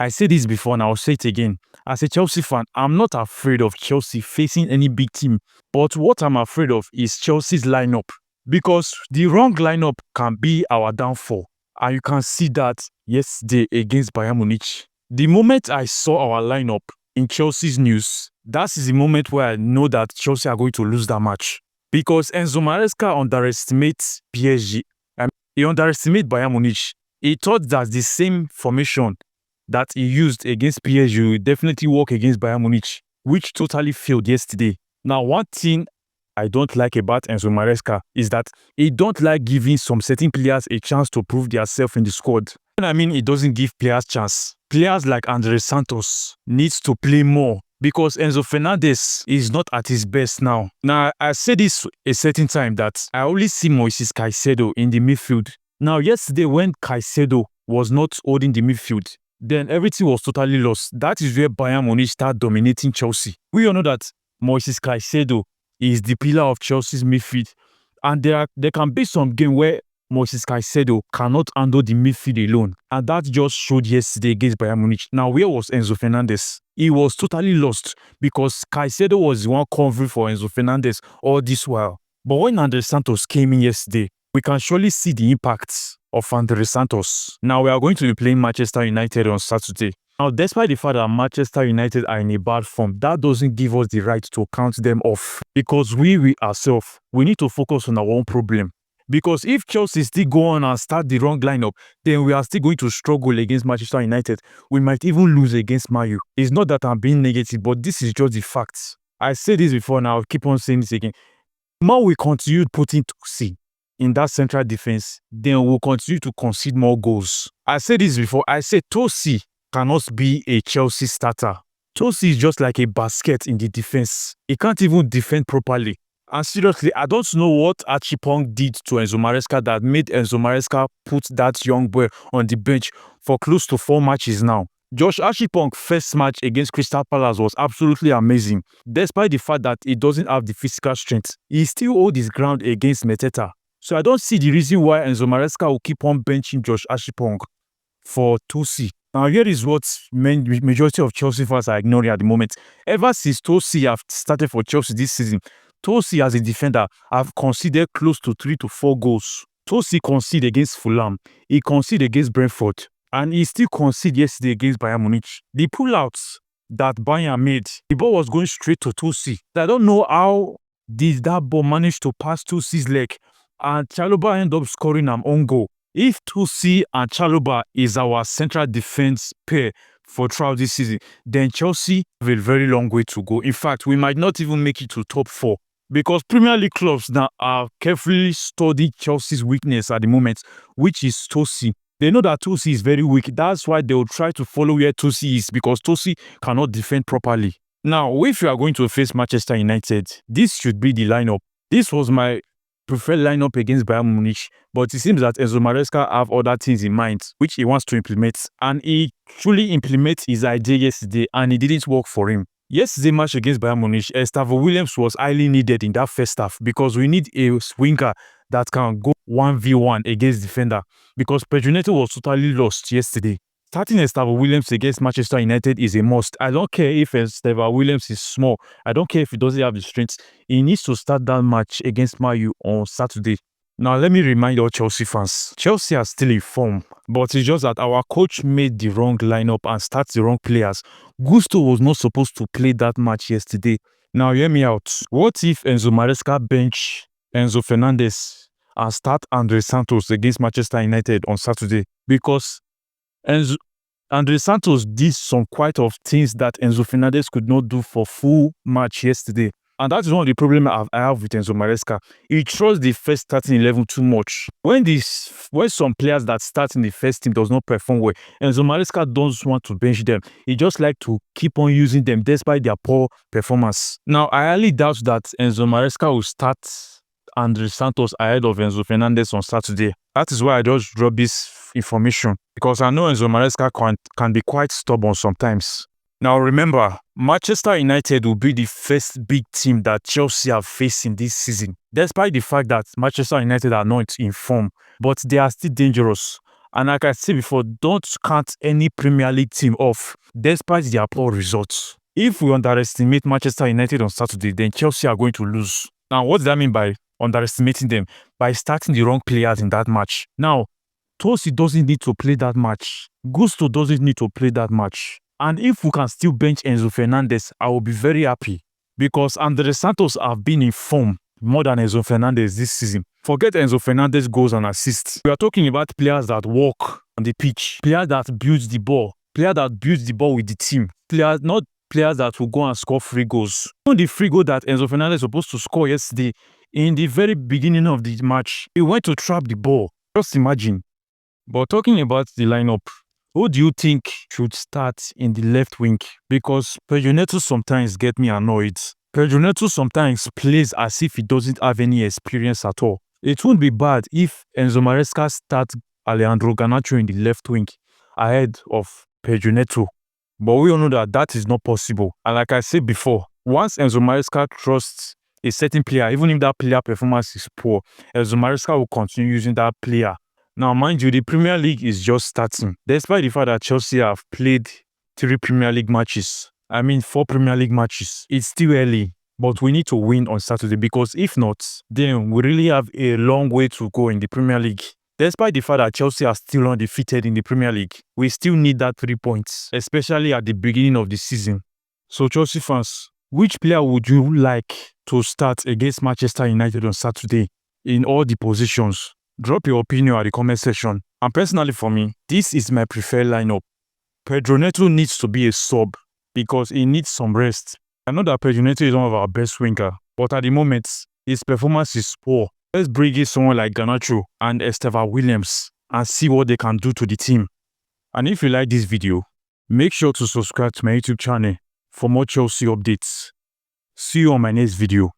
I said this before and I'll say it again. As a Chelsea fan, I'm not afraid of Chelsea facing any big team. But what I'm afraid of is Chelsea's lineup. Because the wrong lineup can be our downfall. And you can see that yesterday against Bayern Munich. The moment I saw our lineup in Chelsea's news, that is the moment where I know that Chelsea are going to lose that match. Because Enzo Maresca underestimates PSG. He underestimates Bayern Munich. He thought that the same formation that he used against PSG will definitely work against Bayern Munich, which totally failed yesterday. Now, one thing I don't like about Enzo Maresca is that he don't like giving some certain players a chance to prove themselves in the squad. And I mean, he doesn't give players chance. Players like Andre Santos needs to play more because Enzo Fernandez is not at his best now. Now, I said this a certain time that I only see Moises Caicedo in the midfield. Now, yesterday when Caicedo was not holding the midfield, then everything was totally lost. That is where Bayern Munich started dominating Chelsea. We all know that Moises Caicedo is the pillar of Chelsea's midfield. And there can be some game where Moises Caicedo cannot handle the midfield alone. And that just showed yesterday against Bayern Munich. Now, where was Enzo Fernandez? He was totally lost because Caicedo was the one covering for Enzo Fernandez all this while. But when Andre Santos came in yesterday, we can surely see the impact of Andre Santos. Now, we are going to be playing Manchester United on Saturday. Now, despite the fact that Manchester United are in a bad form, that doesn't give us the right to count them off. Because we ourselves, we need to focus on our own problem. Because if Chelsea still go on and start the wrong lineup, then we are still going to struggle against Manchester United. We might even lose against Man U. It's not that I'm being negative, but this is just the facts. I said this before and I'll keep on saying this again. More we continue putting Tosi in that central defense, then we'll continue to concede more goals. I said this before. I said Tosi cannot be a Chelsea starter. Tosi is just like a basket in the defense. He can't even defend properly. And seriously, I don't know what Achipong did to Enzo Maresca that made Enzo Maresca put that young boy on the bench for close to 4 matches now. Josh Achipong's first match against Crystal Palace was absolutely amazing. Despite the fact that he doesn't have the physical strength, he still holds his ground against Mateta. So I don't see the reason why Enzo Maresca will keep on benching Josh Achipong for Tosi. Now, here is what majority of Chelsea fans are ignoring at the moment. Ever since Tosi have started for Chelsea this season, Tosi as a defender have conceded close to 3 to 4 goals. Tosi conceded against Fulham, he conceded against Brentford, and he still conceded yesterday against Bayern Munich. The pullouts that Bayern made, the ball was going straight to Tosi. I don't know how did that ball manage to pass Tosi's leg, and Chalobah ended up scoring an own goal. If Tosi and Chalobah is our central defense pair for throughout this season, then Chelsea have a very long way to go. In fact, we might not even make it to top 4 because Premier League clubs now are carefully studying Chelsea's weakness at the moment, which is Tosi. They know that Tosi is very weak. That's why they will try to follow where Tosi is because Tosi cannot defend properly. Now, if you are going to face Manchester United, this should be the lineup. This was my preferred lineup against Bayern Munich, but it seems that Enzo Maresca have other things in mind which he wants to implement, and he truly implemented his idea yesterday and it didn't work for him. Yesterday's match against Bayern Munich, Stavro Williams was highly needed in that first half because we need a winger that can go 1v1 against defender because Pedro Neto was totally lost yesterday. Starting Stavro Williams against Manchester United is a must. I don't care if Stavro Williams is small. I don't care if he doesn't have the strength. He needs to start that match against Man U on Saturday. Now, let me remind all Chelsea fans. Chelsea are still in form, but it's just that our coach made the wrong lineup and started the wrong players. Gusto was not supposed to play that match yesterday. Now, hear me out. What if Enzo Maresca bench Enzo Fernandez and start Andre Santos against Manchester United on Saturday? Because Andre Santos did some quite of things that Enzo Fernandez could not do for full match yesterday. And that is one of the problems I have with Enzo Maresca. He trusts the first starting 11 too much. When some players that start in the first team does not perform well, Enzo Maresca doesn't want to bench them. He just like to keep on using them despite their poor performance. Now, I highly doubt that Enzo Maresca will start Andre Santos ahead of Enzo Fernandez on Saturday. That is why I just drop this information because I know Enzo Maresca can be quite stubborn sometimes. Now remember, Manchester United will be the first big team that Chelsea are facing this season. Despite the fact that Manchester United are not in form, but they are still dangerous. And like I said before, don't count any Premier League team off, despite their poor results. If we underestimate Manchester United on Saturday, then Chelsea are going to lose. Now, what does that mean by underestimating them? By starting the wrong players in that match. Now, Tosi doesn't need to play that match. Gusto doesn't need to play that match. And if we can still bench Enzo Fernandez, I will be very happy. Because Andre Santos have been in form more than Enzo Fernandez this season. Forget Enzo Fernandez goals and assists. We are talking about players that walk on the pitch, players that build the ball, players that build the ball with the team, players, not players that will go and score free goals. Even the free goal that Enzo Fernandez was supposed to score yesterday, in the very beginning of the match, he went to trap the ball. Just imagine. But talking about the lineup, who do you think should start in the left wing? Because Pedro Neto sometimes get me annoyed. Pedro Neto sometimes plays as if he doesn't have any experience at all. It won't be bad if Enzo Maresca starts Alejandro Garnacho in the left wing ahead of Pedro Neto. But we all know that that is not possible. And like I said before, once Enzo Maresca trusts a certain player, even if that player performance is poor, Enzo Maresca will continue using that player. Now, mind you, the Premier League is just starting. Despite the fact that Chelsea have played 3 Premier League matches, 4 Premier League matches, it's still early. But we need to win on Saturday, because if not, then we really have a long way to go in the Premier League. Despite the fact that Chelsea are still undefeated in the Premier League, we still need that 3 points, especially at the beginning of the season. So Chelsea fans, which player would you like to start against Manchester United on Saturday in all the positions? Drop your opinion at the comment section. And personally for me, this is my preferred lineup. Pedro Neto needs to be a sub because he needs some rest. I know that Pedro Neto is one of our best winger, but at the moment, his performance is poor. Let's bring in someone like Garnacho and Esteva Williams and see what they can do to the team. And if you like this video, make sure to subscribe to my YouTube channel for more Chelsea updates. See you on my next video.